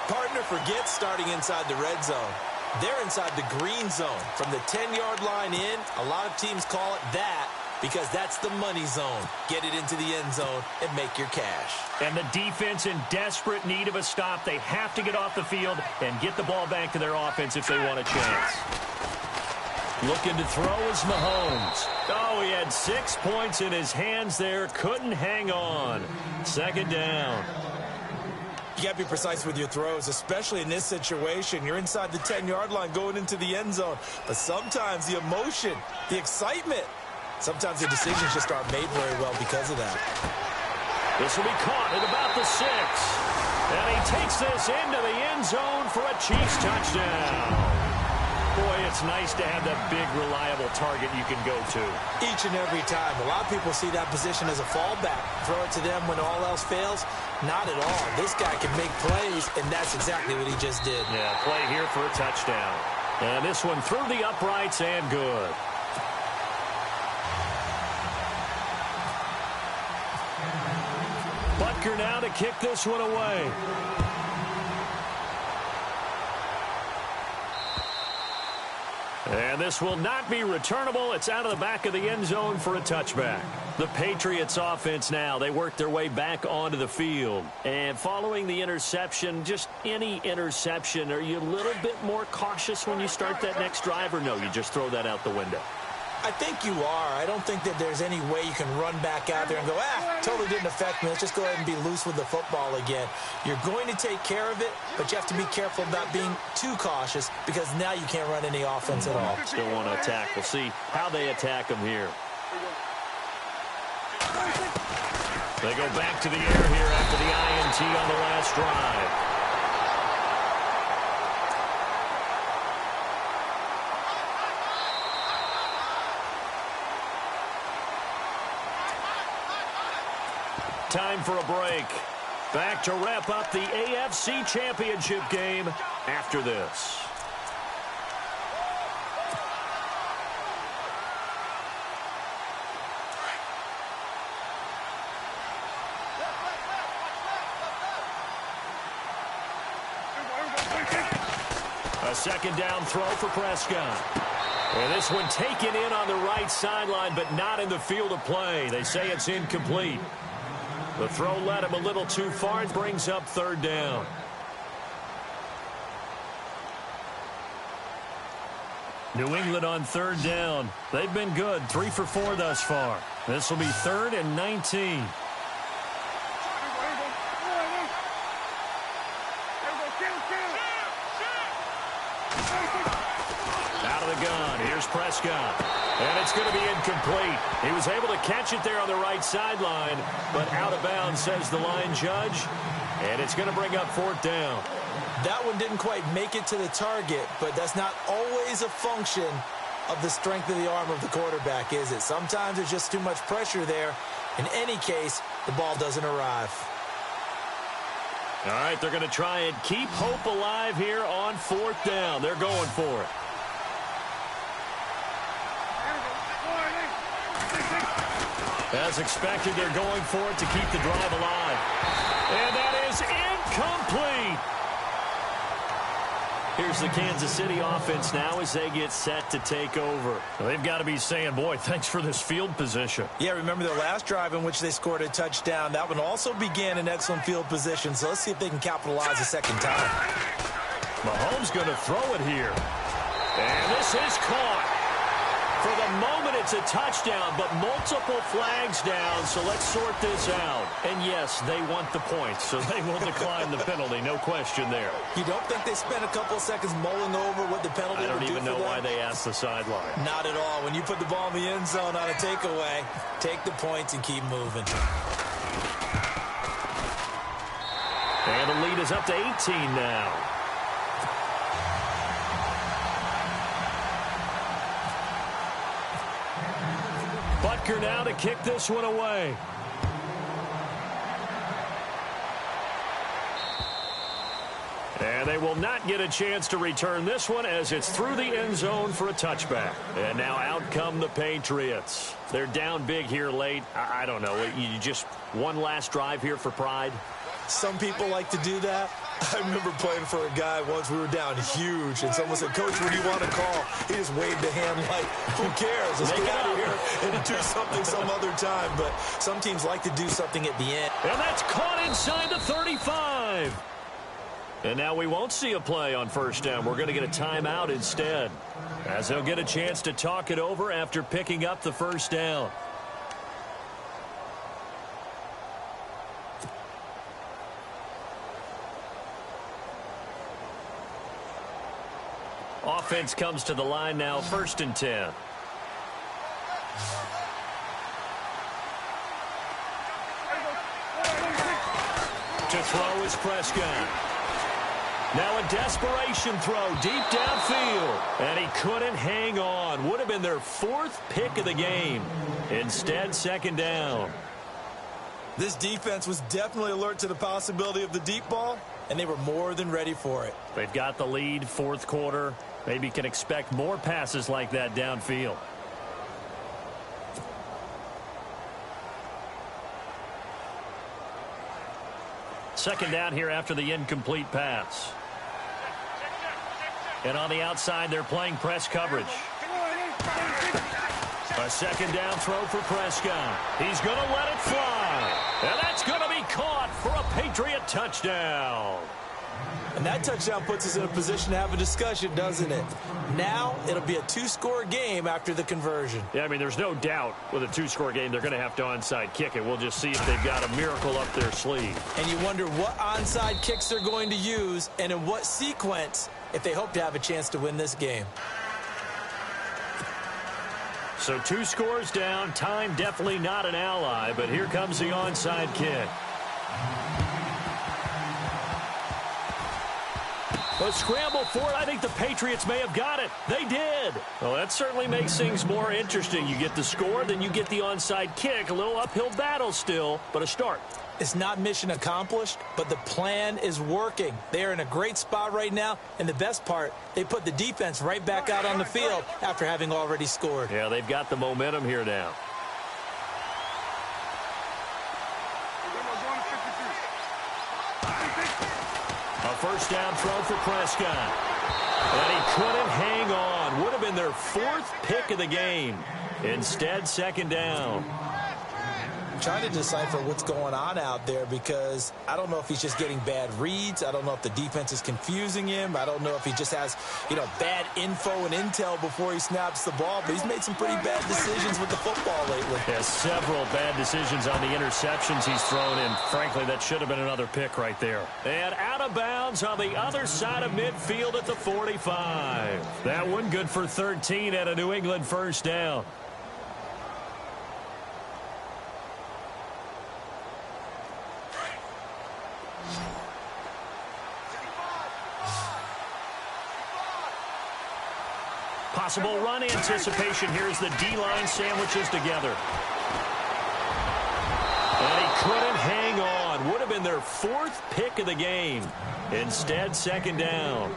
Partner forgets starting inside the red zone. They're inside the green zone. From the 10-yard line in, a lot of teams call it that because that's the money zone. Get it into the end zone and make your cash. And the defense in desperate need of a stop. They have to get off the field and get the ball back to their offense if they want a chance. Looking to throw is Mahomes. Oh, he had 6 points in his hands there. Couldn't hang on. 2nd down. You got to be precise with your throws, especially in this situation. You're inside the 10-yard line going into the end zone. But sometimes the emotion, the excitement, sometimes the decisions just aren't made very well because of that. This will be caught at about the 6. And he takes this into the end zone for a Chiefs touchdown. Boy, it's nice to have that big, reliable target you can go to. Each and every time. A lot of people see that position as a fallback. Throw it to them when all else fails. Not at all. This guy can make plays, and that's exactly what he just did. Yeah, play here for a touchdown. And this one through the uprights and good. Butker now to kick this one away. And this will not be returnable. It's out of the back of the end zone for a touchback. The Patriots offense now, they work their way back onto the field. And following the interception, just any interception, are you a little bit more cautious when you start that next drive, or no, you just throw that out the window? I think you are. I don't think that there's any way you can run back out there and go, totally didn't affect me. Let's just go ahead and be loose with the football again. You're going to take care of it, but you have to be careful about being too cautious because now you can't run any offense at all. Still want to attack. We'll see how they attack them here. They go back to the air here after the INT on the last drive. Time for a break. Back to wrap up the AFC Championship game after this. A 2nd down throw for Prescott. And this one taken in on the right sideline, but not in the field of play. They say it's incomplete. The throw led him a little too far and brings up 3rd down. New England on 3rd down. They've been good, 3 for 4 thus far. This will be 3rd and 19. Out of the gun, here's Prescott. And it's going to be incomplete. He was able to catch it there on the right sideline, but out of bounds, says the line judge. And it's going to bring up 4th down. That one didn't quite make it to the target, but that's not always a function of the strength of the arm of the quarterback, is it? Sometimes there's just too much pressure there. In any case, the ball doesn't arrive. All right, they're going to try and keep hope alive here on 4th down. They're going for it. As expected, they're going for it to keep the drive alive. And that is incomplete. Here's the Kansas City offense now as they get set to take over. They've got to be saying, boy, thanks for this field position. Yeah, remember their last drive in which they scored a touchdown. That one also began in excellent field position, so let's see if they can capitalize a second time. Mahomes going to throw it here. And this is caught. For the moment, it's a touchdown, but multiple flags down, so let's sort this out. And yes, they want the points, so they will decline the penalty, no question there. You don't think they spent a couple of seconds mulling over what the penalty would do for them? I don't even know why they asked the sideline. Not at all. When you put the ball in the end zone on a takeaway, take the points and keep moving. And the lead is up to 18 now. Butker now to kick this one away. And they will not get a chance to return this one as it's through the end zone for a touchback. And now out come the Patriots. They're down big here late. I don't know. You just one last drive here for pride? Some people like to do that. I remember playing for a guy once. We were down huge, and someone said, Coach, what do you want to call? He just waved a hand like, who cares? Let's get out of here and do something some other time. But some teams like to do something at the end. And that's caught inside the 35. And now we won't see a play on first down. We're going to get a timeout instead, as they'll get a chance to talk it over after picking up the first down. Offense comes to the line now, 1st and 10. To throw is Prescott. Now a desperation throw deep downfield. And he couldn't hang on. Would have been their 4th pick of the game. Instead, 2nd down. This defense was definitely alert to the possibility of the deep ball, and they were more than ready for it. They've got the lead, 4th quarter. Maybe can expect more passes like that downfield. Second down here after the incomplete pass. And on the outside, they're playing press coverage. A second down throw for Prescott. He's going to let it fly. And that's going to be caught for a Patriot touchdown. And that touchdown puts us in a position to have a discussion, doesn't it? Now it'll be a 2-score game after the conversion. Yeah, I mean, there's no doubt with a 2-score game they're going to have to onside kick it. We'll just see if they've got a miracle up their sleeve. And you wonder what onside kicks they're going to use and in what sequence if they hope to have a chance to win this game. So 2 scores down. Time definitely not an ally, but here comes the onside kick. A scramble for it. I think the Patriots may have got it. They did. Well, that certainly makes things more interesting. You get the score, then you get the onside kick. A little uphill battle still, but a start. It's not mission accomplished, but the plan is working. They are in a great spot right now, and the best part, they put the defense right back out on the field after having already scored. Yeah, they've got the momentum here now. A first down throw for Prescott. And he couldn't hang on. Would have been their 4th pick of the game. Instead, 2nd down. I'm trying to decipher what's going on out there because I don't know if he's just getting bad reads. I don't know if the defense is confusing him. I don't know if he just has, bad info and intel before he snaps the ball. But he's made some pretty bad decisions with the football lately. Yeah, several bad decisions on the interceptions he's thrown in. Frankly, that should have been another pick right there. And out of bounds on the other side of midfield at the 45. That one good for 13 at a New England first down. Possible run anticipation. Here's the D-line sandwiches together. And he couldn't hang on. Would have been their 4th pick of the game. Instead, 2nd down.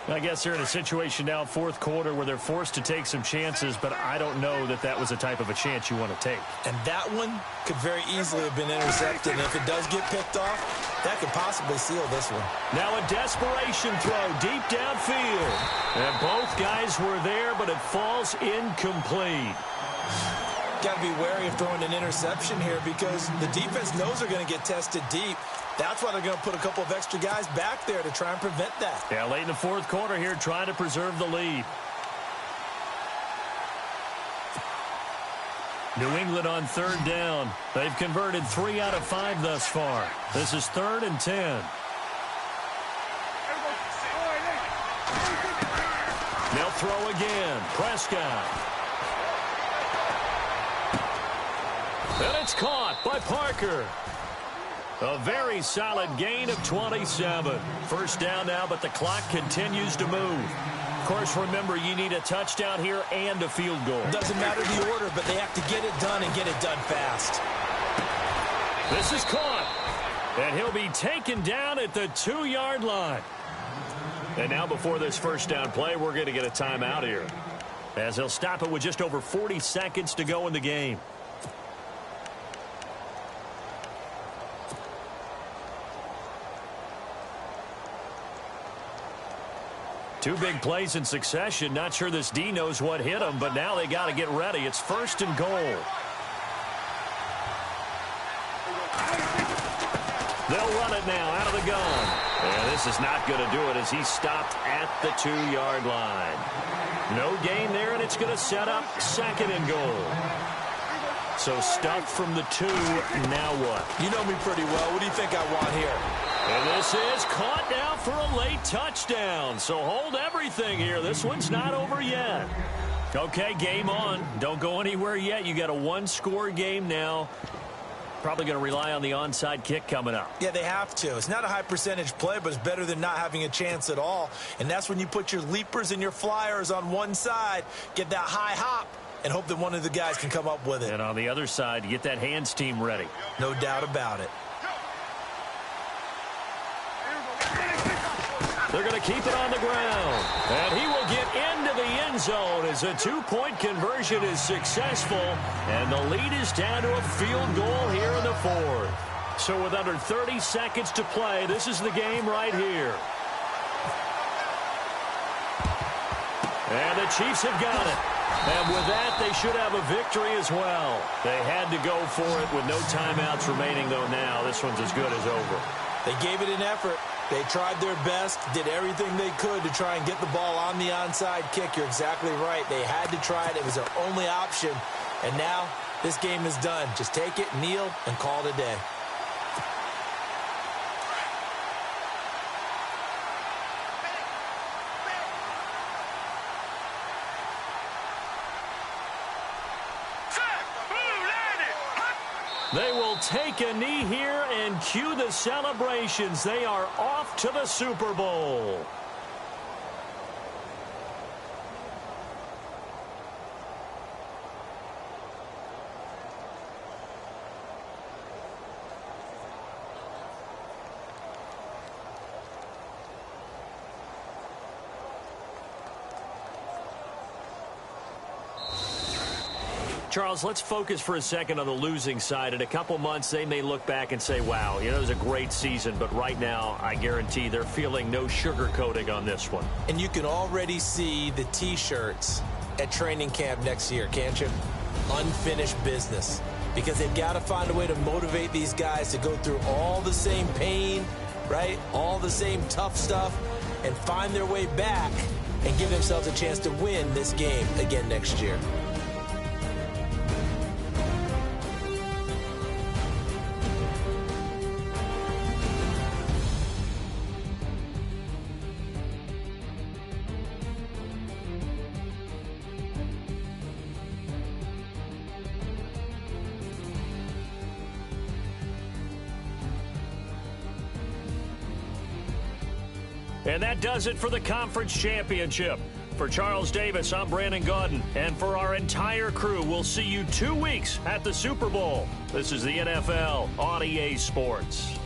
I guess they're in a situation now, 4th quarter, where they're forced to take some chances, but I don't know that that was the type of a chance you want to take. And that one could very easily have been intercepted. And if it does get picked off, That could possibly seal this one. Now a desperation throw deep downfield. And both guys were there, but it falls incomplete. Got to be wary of throwing an interception here because the defense knows they're going to get tested deep. That's why they're going to put a couple of extra guys back there to try and prevent that. Yeah, late in the fourth quarter here, trying to preserve the lead. New England on third down. They've converted 3 out of 5 thus far. This is 3rd and 10. They'll throw again. Prescott. And it's caught by Parker. A very solid gain of 27. First down now, but the clock continues to move. Of course, remember, you need a touchdown here and a field goal. Doesn't matter the order, but they have to get it done and get it done fast. This is caught. And he'll be taken down at the 2-yard line. And now before this first down play, we're going to get a timeout here, as they'll stop it with just over 40 seconds to go in the game. Two big plays in succession. Not sure this D knows what hit him, but now they got to get ready. It's 1st and goal. They'll run it now out of the gun. And this is not going to do it as he stopped at the 2-yard line. No gain there, and it's going to set up 2nd and goal. So stuck from the 2. Now what? You know me pretty well. What do you think I want here? And this is caught now for a late touchdown. So hold everything here. This one's not over yet. Okay, game on. Don't go anywhere yet. You got a 1-score game now. Probably going to rely on the onside kick coming up. Yeah, they have to. It's not a high percentage play, but it's better than not having a chance at all. And that's when you put your leapers and your flyers on one side, get that high hop, and hope that one of the guys can come up with it. And on the other side, get that hands team ready. No doubt about it. They're going to keep it on the ground. And he will get into the end zone as a 2-point conversion is successful. And the lead is down to a field goal here in the 4th. So with under 30 seconds to play, this is the game right here. And the Chiefs have got it. And with that, they should have a victory as well. They had to go for it with no timeouts remaining, though now. This one's as good as over. They gave it an effort. They tried their best, did everything they could to try and get the ball on the onside kick. You're exactly right. They had to try it. It was their only option. And now this game is done. Just take it, kneel, and call it a day. They will take a knee here and cue the celebrations. They are off to the Super Bowl. Charles, let's focus for a second on the losing side. In a couple months, they may look back and say, wow, you know, it was a great season. But right now, I guarantee they're feeling no sugarcoating on this one. And you can already see the T-shirts at training camp next year, can't you? Unfinished business. Because they've got to find a way to motivate these guys to go through all the same pain, right? All the same tough stuff, and find their way back and give themselves a chance to win this game again next year. And that does it for the conference championship. For Charles Davis, I'm Brandon Gaudin. And for our entire crew, we'll see you 2 weeks at the Super Bowl. This is the NFL on EA Sports.